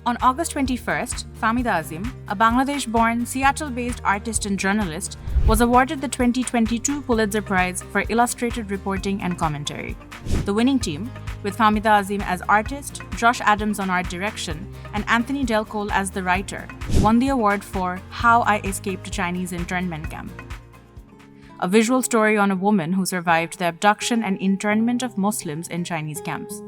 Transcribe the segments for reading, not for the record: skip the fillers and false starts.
On August 21st, Fahmida Azim, a Bangladesh-born, Seattle-based artist and journalist, was awarded the 2022 Pulitzer Prize for illustrated reporting and commentary. The winning team, with Fahmida Azim as artist, Josh Adams on art direction, and Anthony Delcole as the writer, won the award for How I Escaped a Chinese Internment Camp, a visual story on a woman who survived the abduction and internment of Muslims in Chinese camps.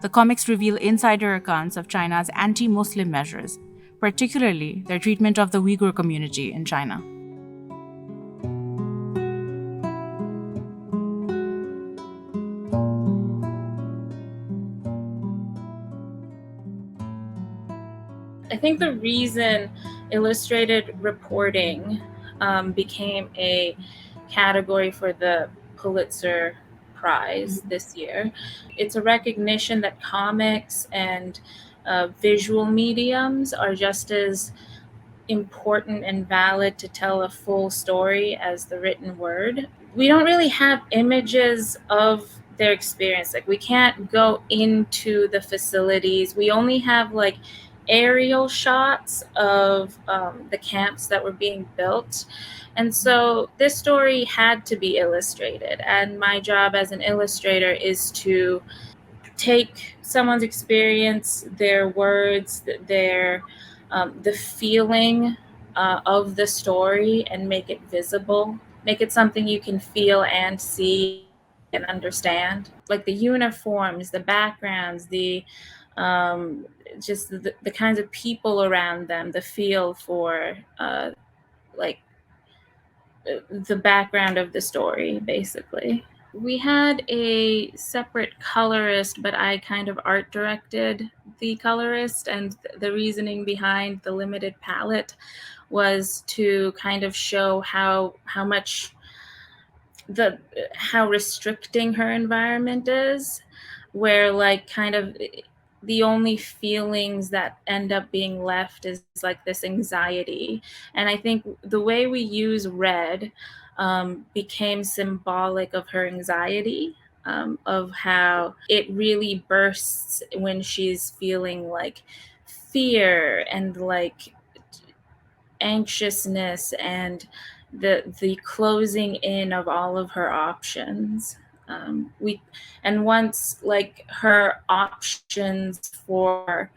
The comics reveal insider accounts of China's anti-Muslim measures, particularly their treatment of the Uyghur community in China. I think the reason illustrated reporting became a category for the Pulitzer Prize this year. It's a recognition that comics and visual mediums are just as important and valid to tell a full story as the written word. We don't really have images of their experience. Like, we can't go into the facilities. We only have like aerial shots of the camps that were being built. And so this story had to be illustrated. And my job as an illustrator is to take someone's experience, their words, their the feeling of the story, and make it visible, make it something you can feel and see and understand. Like the uniforms, the backgrounds, the just the kinds of people around them, the feel for like the background of the story, basically. We had a separate colorist, but I kind of art directed the colorist, and the reasoning behind the limited palette was to kind of show how restricting her environment is, where like kind of the only feelings that end up being left is like this anxiety. And I think the way we use red became symbolic of her anxiety, of how it really bursts when she's feeling like fear and like anxiousness and the closing in of all of her options. Once like her options for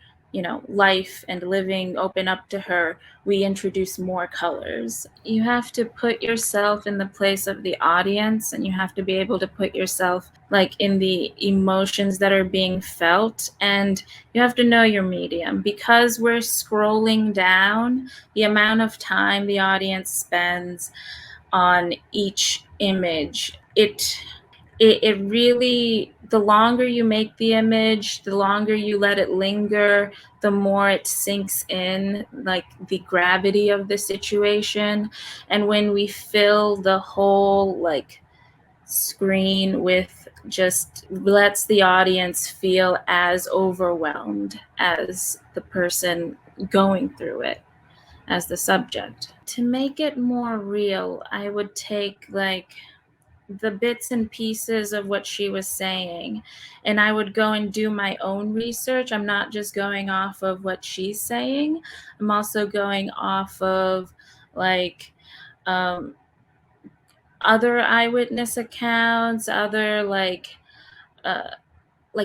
life and living open up to her, we introduce more colors. You have to put yourself in the place of the audience, and you have to be able to put yourself like in the emotions that are being felt, and you have to know your medium, because we're scrolling down. The amount of time the audience spends on each image, it really, the longer you make the image, the longer you let it linger, the more it sinks in, like the gravity of the situation. And when we fill the whole like screen with just lets the audience feel as overwhelmed as the person going through it, as the subject. To make it more real, I would take like the bits and pieces of what she was saying, and I would go and do my own research. I'm not just going off of what she's saying. I'm also going off of like other eyewitness accounts, other like the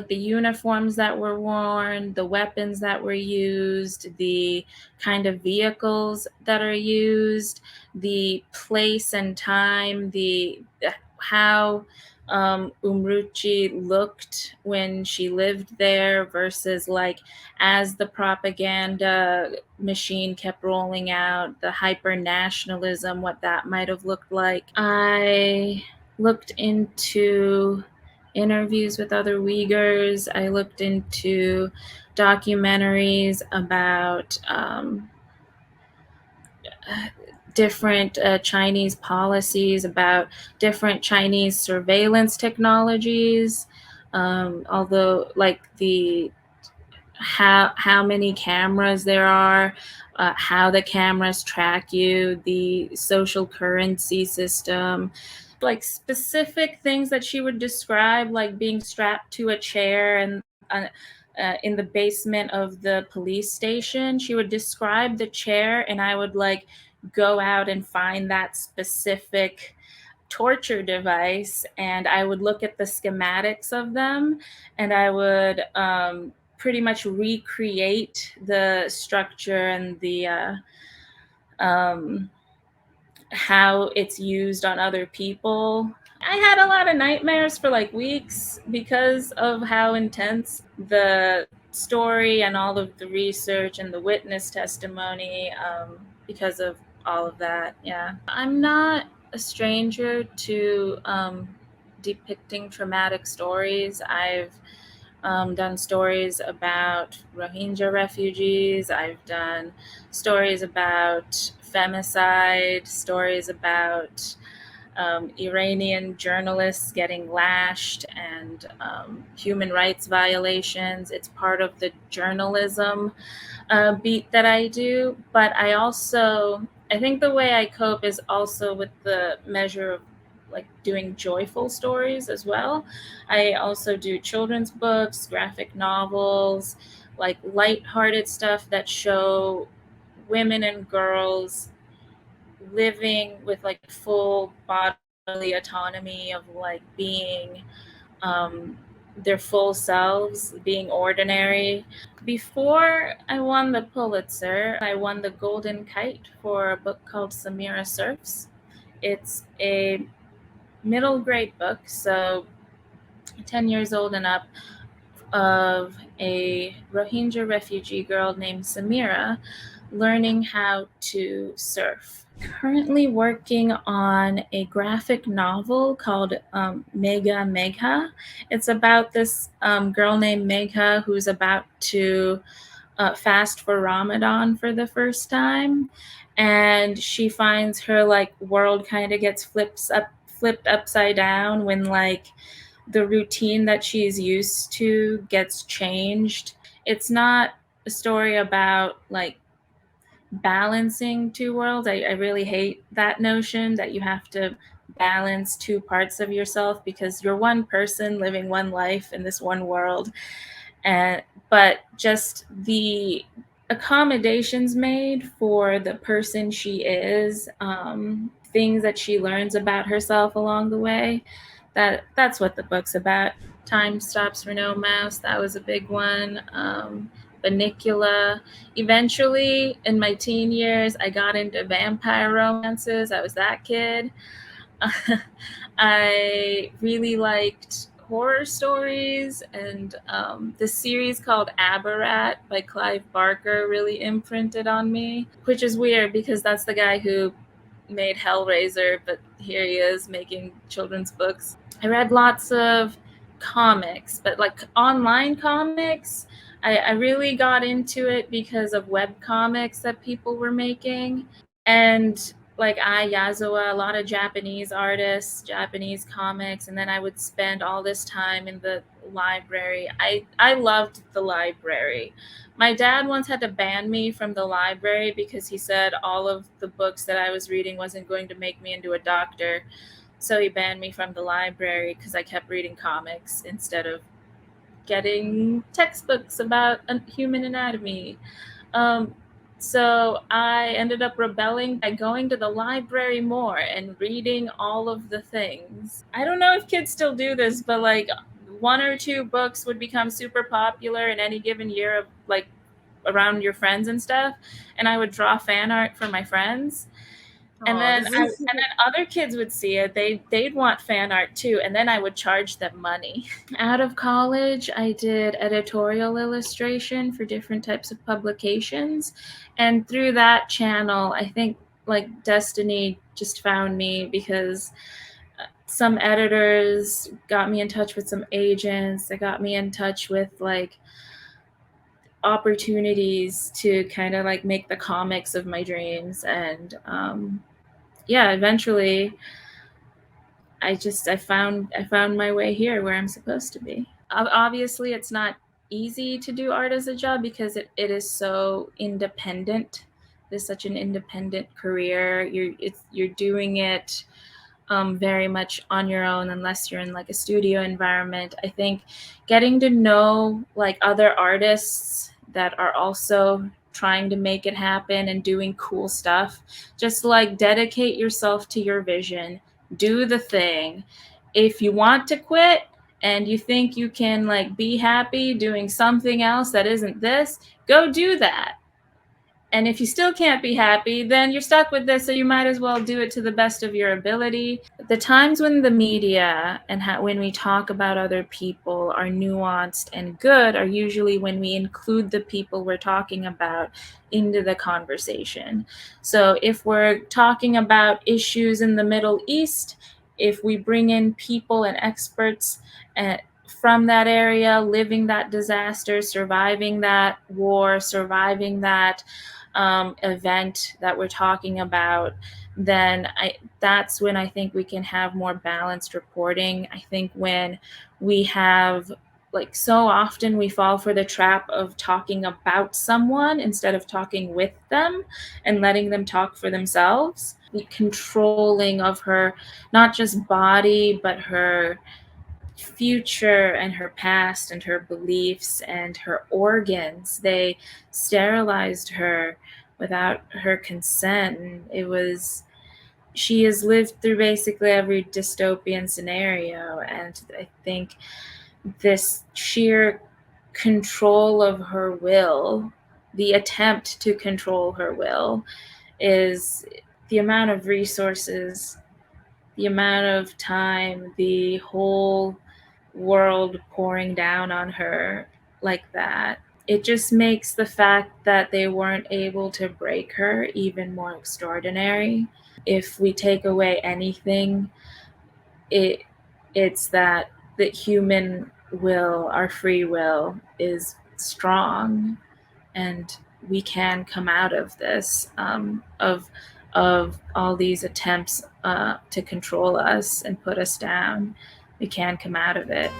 uniforms that were worn, the weapons that were used, the kind of vehicles that are used, the place and time, how Umruchi looked when she lived there versus like as the propaganda machine kept rolling out, the hyper nationalism, what that might have looked like. I looked into interviews with other Uyghurs. I looked into documentaries about different Chinese policies, about different Chinese surveillance technologies, although like how many cameras there are, how the cameras track you, the social currency system, like specific things that she would describe, like being strapped to a chair and in the basement of the police station. She would describe the chair, and I would like go out and find that specific torture device, and I would look at the schematics of them, and I would pretty much recreate the structure and the how it's used on other people. I had a lot of nightmares for like weeks because of how intense the story and all of the research and the witness testimony, because of all of that. Yeah. I'm not a stranger to depicting traumatic stories. I've done stories about Rohingya refugees. I've done stories about femicide, stories about Iranian journalists getting lashed, and human rights violations. It's part of the journalism beat that I do. But I think the way I cope is also with the measure of like doing joyful stories as well. I also do children's books, graphic novels, like lighthearted stuff that show women and girls living with like full bodily autonomy of like being their full selves, being ordinary. Before I won the Pulitzer, I won the Golden Kite for a book called Samira Surfs. It's a middle grade book, so 10 years old and up, of a Rohingya refugee girl named Samira learning how to surf. Currently working on a graphic novel called Megha Megha. It's about this girl named Megha who's about to fast for Ramadan for the first time, and she finds her like world kind of gets flipped upside down when like the routine that she's used to gets changed. It's not a story about like balancing two worlds. I really hate that notion that you have to balance two parts of yourself, because you're one person living one life in this one world. And but just the accommodations made for the person she is, things that she learns about herself along the way, that's what the book's about. Time Stops for No Mouse, that was a big one. Banicula. Eventually, in my teen years, I got into vampire romances. I was that kid. I really liked horror stories, and this series called Abarat by Clive Barker really imprinted on me, which is weird because that's the guy who made Hellraiser, but here he is making children's books. I read lots of comics, but like online comics, I really got into it because of web comics that people were making. And like Yazawa, a lot of Japanese artists, Japanese comics, and then I would spend all this time in the library. I loved the library. My dad once had to ban me from the library because he said all of the books that I was reading wasn't going to make me into a doctor. So he banned me from the library because I kept reading comics instead of getting textbooks about human anatomy. So I ended up rebelling by going to the library more and reading all of the things. I don't know if kids still do this, but like one or two books would become super popular in any given year of like around your friends and stuff, and I would draw fan art for my friends. And then other kids would see it. They'd want fan art too, and then I would charge them money. Out of college, I did editorial illustration for different types of publications, and through that channel, I think like destiny just found me because some editors got me in touch with some agents. They got me in touch with like opportunities to kind of like make the comics of my dreams, and yeah, eventually I found my way here where I'm supposed to be. Obviously, it's not easy to do art as a job because it is so independent. It's such an independent career. You're doing it very much on your own unless you're in like a studio environment. I think getting to know like other artists that are also trying to make it happen and doing cool stuff, just like dedicate yourself to your vision, do the thing. If you want to quit and you think you can like be happy doing something else that isn't this, go do that. And if you still can't be happy, then you're stuck with this, so you might as well do it to the best of your ability. The times when the media and when we talk about other people are nuanced and good are usually when we include the people we're talking about into the conversation. So if we're talking about issues in the Middle East, if we bring in people and experts from that area, living that disaster, surviving that war, surviving that event that we're talking about, then that's when I think we can have more balanced reporting. I think when we have like so often we fall for the trap of talking about someone instead of talking with them and letting them talk for themselves. The controlling of her, not just body, but her future and her past and her beliefs and her organs. They sterilized her without her consent. And she has lived through basically every dystopian scenario. And I think this sheer control of her will, the attempt to control her will, is the amount of resources, the amount of time, the whole world pouring down on her like that. It just makes the fact that they weren't able to break her even more extraordinary. If we take away anything, it's that the human will, our free will, is strong, and we can come out of this, of all these attempts to control us and put us down. We can come out of it.